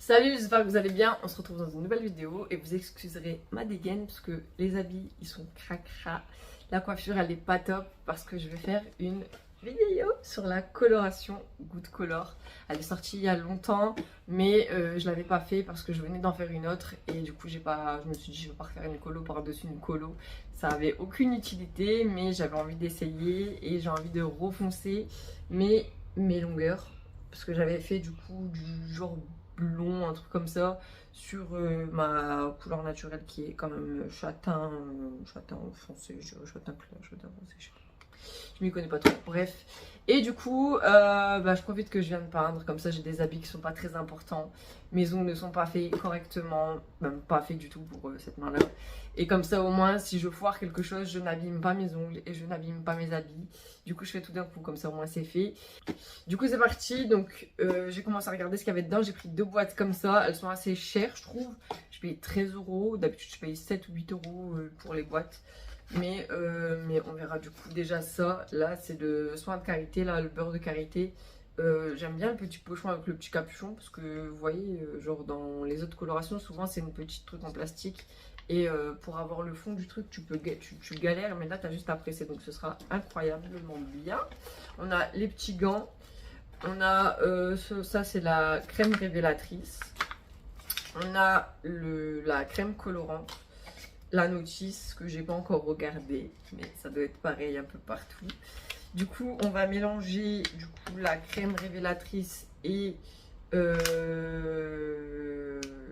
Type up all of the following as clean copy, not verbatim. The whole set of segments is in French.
Salut, j'espère que vous allez bien. On se retrouve dans une nouvelle vidéo et vous excuserez ma dégaine parce que les habits ils sont cracra. La coiffure elle est pas top parce que je vais faire une vidéo sur la coloration Good Color. Elle est sortie il y a longtemps mais je l'avais pas fait parce que je venais d'en faire une autre et du coup je me suis dit je vais pas refaire une colo par-dessus une colo. Ça avait aucune utilité mais j'avais envie d'essayer et j'ai envie de refoncer mes longueurs parce que j'avais fait du coup du genre blond, un truc comme ça, sur ma couleur naturelle qui est quand même châtain, châtain foncé, châtain clair, châtain foncé, je m'y connais pas trop, bref. Et du coup, je profite que je viens de peindre, comme ça j'ai des habits qui sont pas très importants. Mes ongles ne sont pas faits correctement, même pas faits du tout pour cette main-là. Et comme ça au moins, si je foire quelque chose, je n'abîme pas mes ongles et je n'abîme pas mes habits. Du coup, je fais tout d'un coup, comme ça au moins c'est fait. Du coup, c'est parti. Donc, j'ai commencé à regarder ce qu'il y avait dedans. J'ai pris 2 boîtes comme ça. Elles sont assez chères, je trouve. Je paye 13 euros. D'habitude, je paye 7 ou 8 euros pour les boîtes. Mais on verra du coup déjà ça. Là, c'est le soin de karité, là, le beurre de karité. J'aime bien le petit pochon avec le petit capuchon parce que vous voyez, genre dans les autres colorations, souvent c'est une petite truc en plastique. Et pour avoir le fond du truc, tu galères, mais là, tu as juste à presser. Donc, ce sera incroyablement bien. On a les petits gants. On a ça, c'est la crème révélatrice. On a la crème colorante. La notice que j'ai pas encore regardée, mais ça doit être pareil un peu partout. Du coup, on va mélanger du coup la crème révélatrice et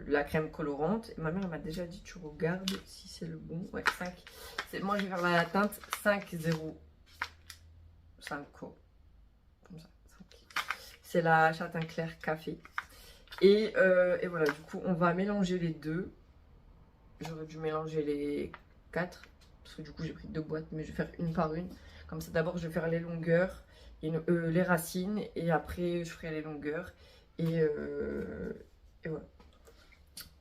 la crème colorante. Et ma mère m'a déjà dit, tu regardes si c'est le bon. Ouais, 5. Moi, je vais faire la teinte 505. Comme ça, 5. C'est la châtain clair café. Et voilà, du coup, on va mélanger les deux. J'aurais dû mélanger les 4 parce que du coup j'ai pris 2 boîtes, mais je vais faire une par une. Comme ça, d'abord je vais faire les longueurs, les racines, et après je ferai les longueurs. Et voilà.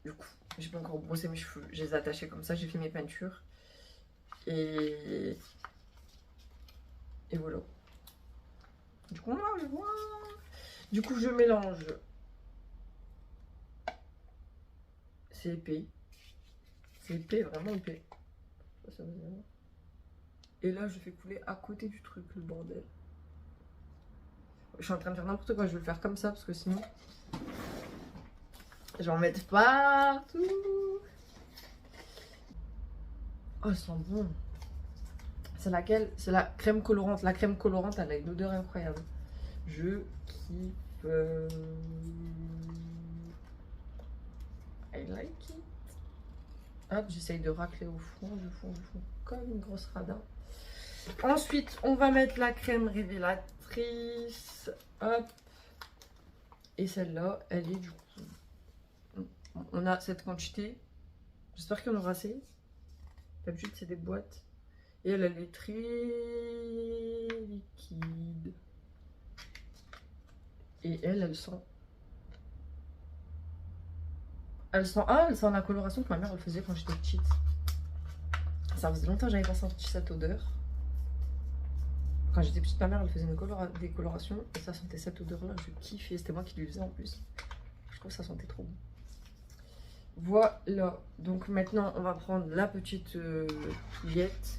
Du coup, j'ai pas encore brossé mes cheveux, je les ai attachés comme ça, j'ai fait mes peintures. Et voilà. Du coup, Du coup, je mélange. C'est épais. C'est épais, vraiment épais. Et là, je fais couler à côté du truc, le bordel. Je suis en train de faire n'importe quoi, je vais le faire comme ça parce que sinon, je vais en mettre partout. Oh, elle sent bon. C'est laquelle? C'est la crème colorante. La crème colorante, elle a une odeur incroyable. Je kiffe. I like it. Hop, j'essaye de racler au fond, comme une grosse radin. Ensuite, on va mettre la crème révélatrice. Hop. Et celle-là, elle est du coup. On a cette quantité. J'espère qu'il y en aura assez. D'habitude, c'est des boîtes. Et elle est très liquide. Et elle sent. Elle sent la coloration que ma mère elle faisait quand j'étais petite. Ça faisait longtemps que j'avais pas senti cette odeur. Quand j'étais petite, ma mère elle faisait des colorations et ça sentait cette odeur là. Je kiffais. C'était moi qui lui faisais en plus. Je trouve que ça sentait trop bon. Voilà. Donc maintenant, on va prendre la petite touillette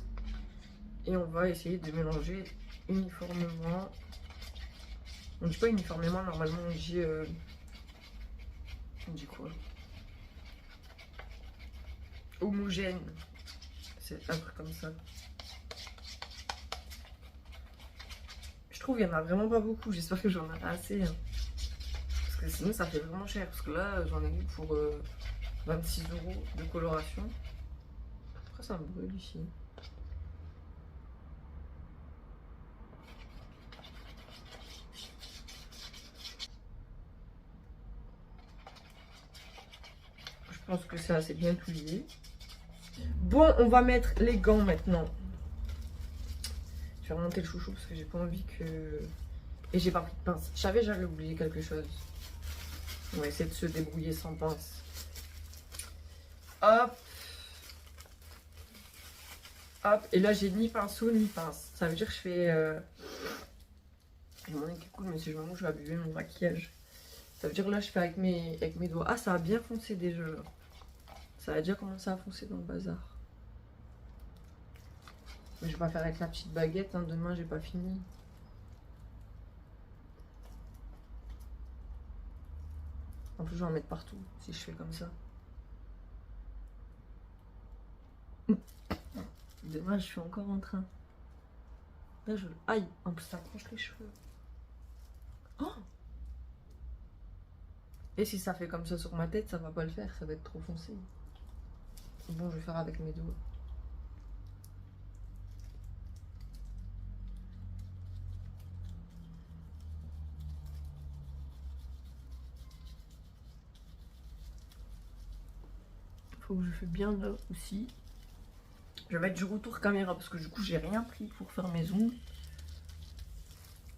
et on va essayer de mélanger uniformément. On dit pas uniformément, normalement on dit quoi? Homogène. C'est un truc comme ça. Je trouve qu'il y en a vraiment pas beaucoup. J'espère que j'en aurai assez. Hein. Parce que sinon ça fait vraiment cher. Parce que là j'en ai eu pour 26 euros de coloration. Pourquoi ça me brûle ici? Je pense que c'est assez bien touillé. Bon, on va mettre les gants maintenant. Je vais remonter le chouchou parce que j'ai pas envie que... Et j'ai pas pris de pince. Je savais j'allais oublier quelque chose. On va essayer de se débrouiller sans pince. Hop. Hop. Et là, j'ai ni pinceau ni pince. Ça veut dire que je fais... J'ai mon nez qui coule, mais si je me mouche, je vais abîmer mon maquillage. Ça veut dire là je fais avec mes doigts. Ah ça a bien foncé déjà là. Ça a déjà commencé à foncer dans le bazar. Mais je vais pas faire avec la petite baguette, hein. Demain j'ai pas fini. En plus je vais en mettre partout si je fais comme ça. Demain je suis encore en train. Là je... Aïe, en plus ça accroche les cheveux. Oh, et si ça fait comme ça sur ma tête, ça va pas le faire, ça va être trop foncé. Bon, je vais faire avec mes doigts. Faut que je fais bien là aussi. Je vais mettre du retour caméra parce que du coup j'ai rien pris pour faire mes ongles.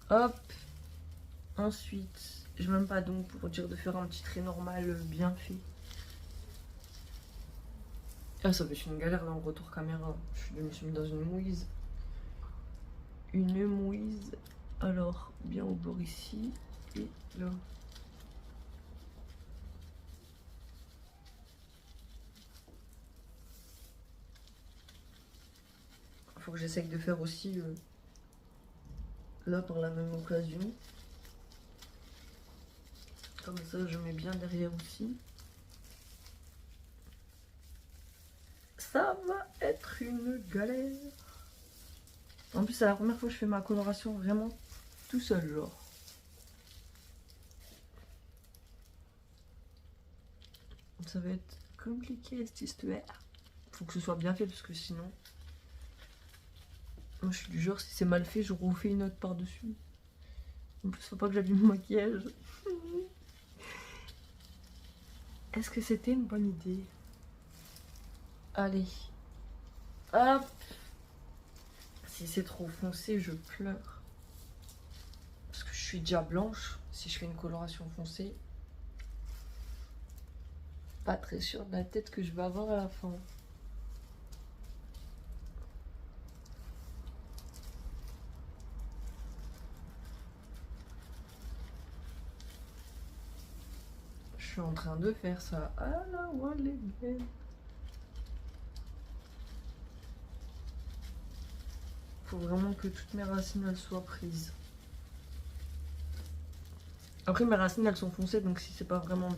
Hop. Ensuite, je même pas donc pour dire de faire un petit trait normal bien fait. Ah ça va être une galère dans le retour caméra. Je me suis mis dans une mouise. Une mouise. Alors, bien au bord ici et là. Faut que j'essaye de faire aussi là par la même occasion. Comme ça je mets bien derrière aussi. Ça va être une galère. En plus c'est la première fois que je fais ma coloration vraiment tout seul genre. Ça va être compliqué cette histoire. Faut que ce soit bien fait parce que sinon... Moi je suis du genre si c'est mal fait je refais une autre par dessus. En plus faut pas que j'abîme mon maquillage. Est-ce que c'était une bonne idée? Allez. Hop. Si c'est trop foncé je pleure. Parce que je suis déjà blanche si je fais une coloration foncée. Pas très sûre de la tête que je vais avoir à la fin. Je suis en train de faire ça. Ah la wallen. Faut vraiment que toutes mes racines elles soient prises. Après mes racines elles sont foncées donc si c'est pas vraiment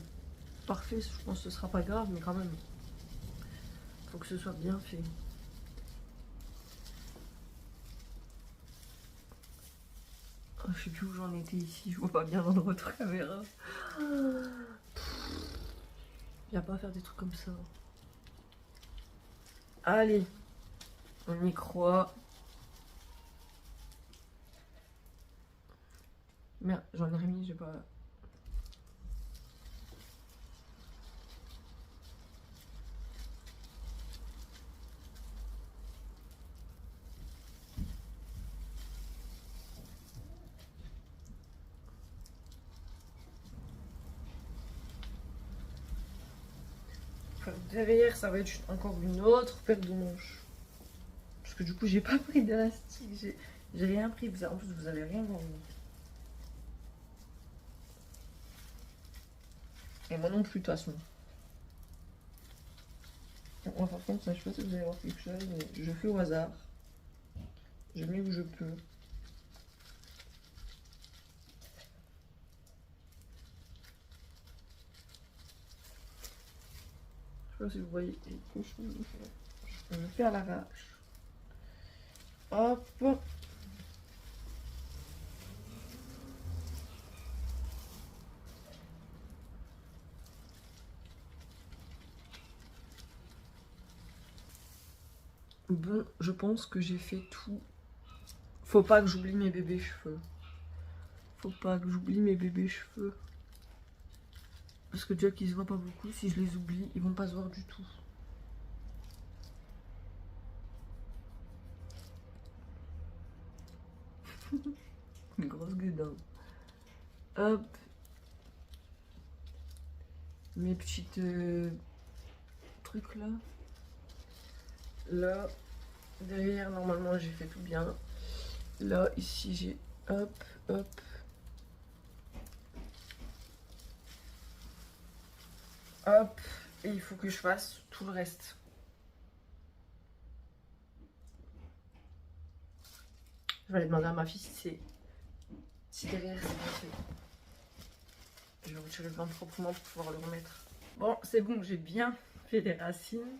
parfait je pense que ce sera pas grave mais quand même. Faut que ce soit bien fait. Oh, je sais plus où j'en étais ici, je vois pas bien dans le retour caméra. Viens pas faire des trucs comme ça. Allez, on y croit. Merde, j'en ai remis, j'ai pas... Derrière, ça va être encore une autre paire de manches. Parce que du coup, j'ai pas pris d'élastique, j'ai rien pris. En plus, vous allez rien voir. Et moi non plus, de toute façon. Moi, par contre, ça, je sais pas si vous allez voir quelque chose, mais je fais au hasard. Je mets où je peux. Je sais pas si vous voyez les cochons. Je le fais à l'arrache. Hop. Bon, je pense que j'ai fait tout. Faut pas que j'oublie mes bébés cheveux. Faut pas que j'oublie mes bébés cheveux. Parce que déjà qu'ils se voient pas beaucoup, si je les oublie, ils vont pas se voir du tout. Une grosse gueudin. Hop. Mes petites trucs là. Là, derrière, normalement, j'ai fait tout bien. Là, ici, j'ai hop, hop. Hop, et il faut que je fasse tout le reste. Je vais aller demander à ma fille si derrière c'est bien fait. Je vais retirer le vent proprement pour pouvoir le remettre. Bon, c'est bon, j'ai bien fait les racines.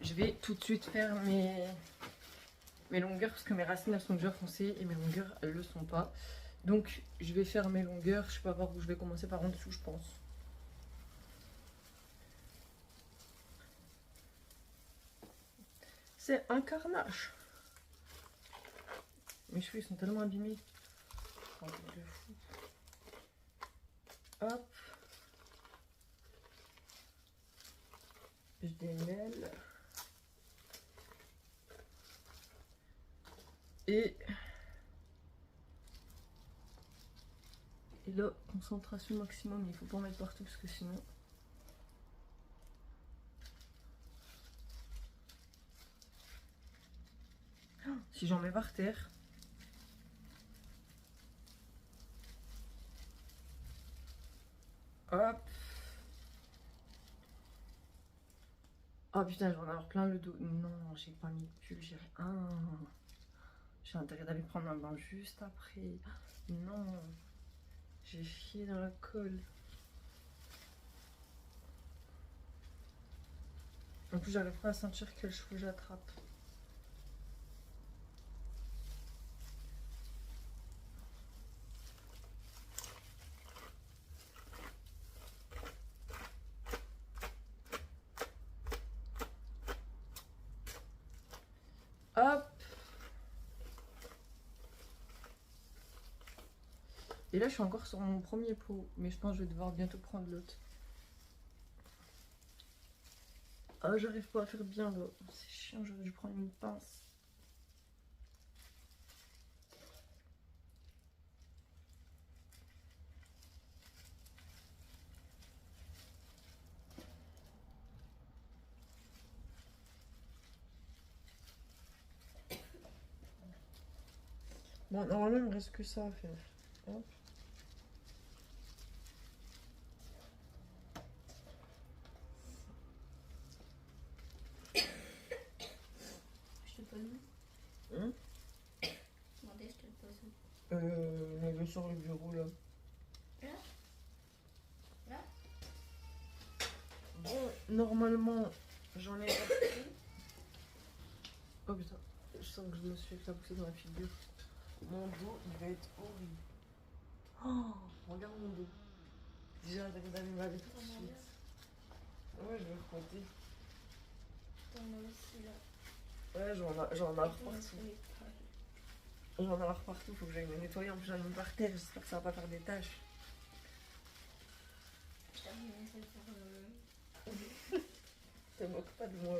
Je vais tout de suite faire mes longueurs parce que mes racines elles sont déjà foncées et mes longueurs elles le sont pas. Donc je vais faire mes longueurs. Je sais pas par où je vais commencer, par en dessous je pense. C'est un carnage. Mes cheveux ils sont tellement abîmés. Oh, de fou. Hop. Je démêle. Et là, concentration maximum, il faut pas en mettre partout parce que sinon... Si j'en mets par terre... Hop. Oh putain, je vais en avoir plein le dos. Non, j'ai pas mis de pull, j'ai rien. J'ai intérêt d'aller prendre un bain juste après. Non, j'ai chié dans la colle. En plus, j'arrive pas à sentir quel cheveu j'attrape. Hop. Et là, je suis encore sur mon premier pot, mais je pense que je vais devoir bientôt prendre l'autre. Ah, j'arrive pas à faire bien là. C'est chiant, j'aurais dû prendre une pince. Bon, normalement, il me reste que ça à faire. Hop. Je te pose où? Hein? Demandez, je te le pose où? On est sur le bureau là. Là? Là? Bon, normalement, j'en ai partout. Oh putain, je sens que je me suis éclaboussée dans la figure. Mon dos, il va être horrible. Oh, regarde mon dos. Déjà, j'arrive d'aller me laver tout de suite. Ouais, je vais frotter. T'en as aussi là. Ouais, j'en ai partout. J'en ai partout, faut que j'aille me nettoyer. En plus, j'en ai par terre, j'espère que ça va pas faire des taches. Je t'avais mis ça pour Te moque pas de moi.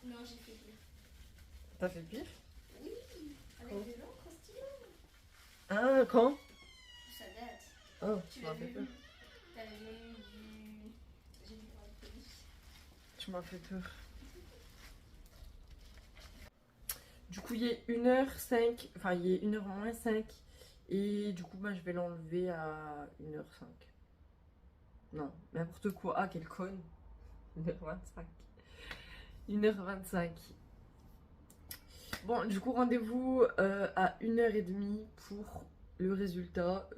Non, j'ai fait pire. T'as fait pire? Oui, avec Oh. de l'encre stylo. Ah, quand? Ça date. Oh, Tu tu m'as l'as fait vu? peur. T'avais même du... J'ai vu dans la police. Tu m'as fait peur. Du coup, il est 1h05, enfin, il est 1h moins 5. Et du coup, bah, je vais l'enlever à 1h05. Non, n'importe quoi. Ah, quelle conne. 1h25. 1h25. Bon, du coup, rendez-vous à 1h30 pour le résultat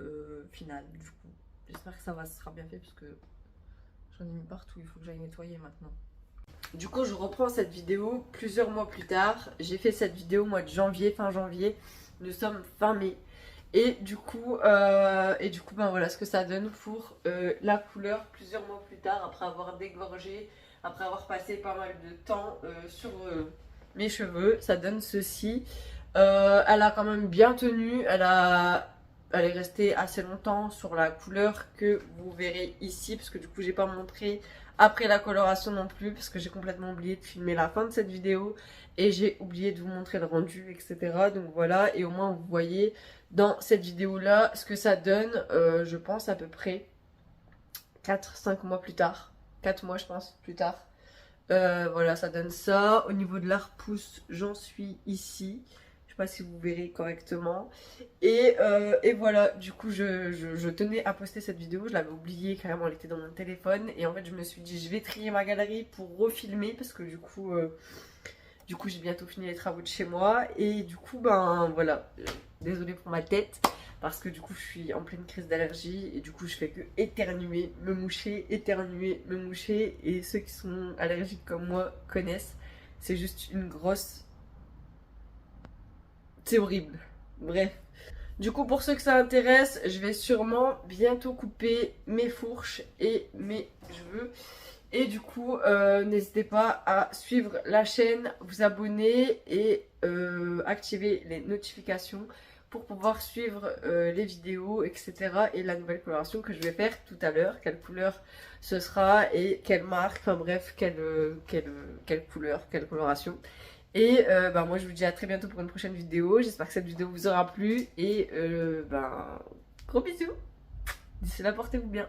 final. Du coup, j'espère que ça sera bien fait parce que j'en ai mis partout. Il faut que j'aille nettoyer maintenant. Du coup, je reprends cette vidéo plusieurs mois plus tard. J'ai fait cette vidéo au mois de janvier, fin janvier. Nous sommes fin mai. Et du coup, ben voilà ce que ça donne pour la couleur plusieurs mois plus tard, après avoir dégorgé, après avoir passé pas mal de temps sur mes cheveux. Ça donne ceci. Elle a quand même bien tenu. Elle est restée assez longtemps sur la couleur que vous verrez ici, parce que du coup, j'ai pas montré après la coloration non plus, parce que j'ai complètement oublié de filmer la fin de cette vidéo et j'ai oublié de vous montrer le rendu, etc. Donc voilà, et au moins vous voyez dans cette vidéo là ce que ça donne, je pense à peu près 4-5 mois plus tard, 4 mois je pense plus tard. Voilà, ça donne ça. Au niveau de la repousse, j'en suis ici. Je sais pas si vous verrez correctement. Et voilà, du coup je tenais à poster cette vidéo, je l'avais oubliée carrément, elle était dans mon téléphone. Et en fait je me suis dit je vais trier ma galerie pour refilmer parce que du coup j'ai bientôt fini les travaux de chez moi. Et du coup ben voilà, désolée pour ma tête. Parce que du coup je suis en pleine crise d'allergie et du coup je fais que éternuer, me moucher, éternuer, me moucher. Et ceux qui sont allergiques comme moi connaissent, c'est juste une grosse... C'est horrible. Bref. Du coup pour ceux que ça intéresse, je vais sûrement bientôt couper mes fourches et mes cheveux. Et du coup n'hésitez pas à suivre la chaîne, vous abonner et activer les notifications pour pouvoir suivre les vidéos, etc. et la nouvelle coloration que je vais faire tout à l'heure. Quelle couleur ce sera et quelle marque, enfin bref, quelle couleur, quelle coloration. Et bah, moi je vous dis à très bientôt pour une prochaine vidéo. J'espère que cette vidéo vous aura plu et gros bisous. D'ici là, portez-vous bien.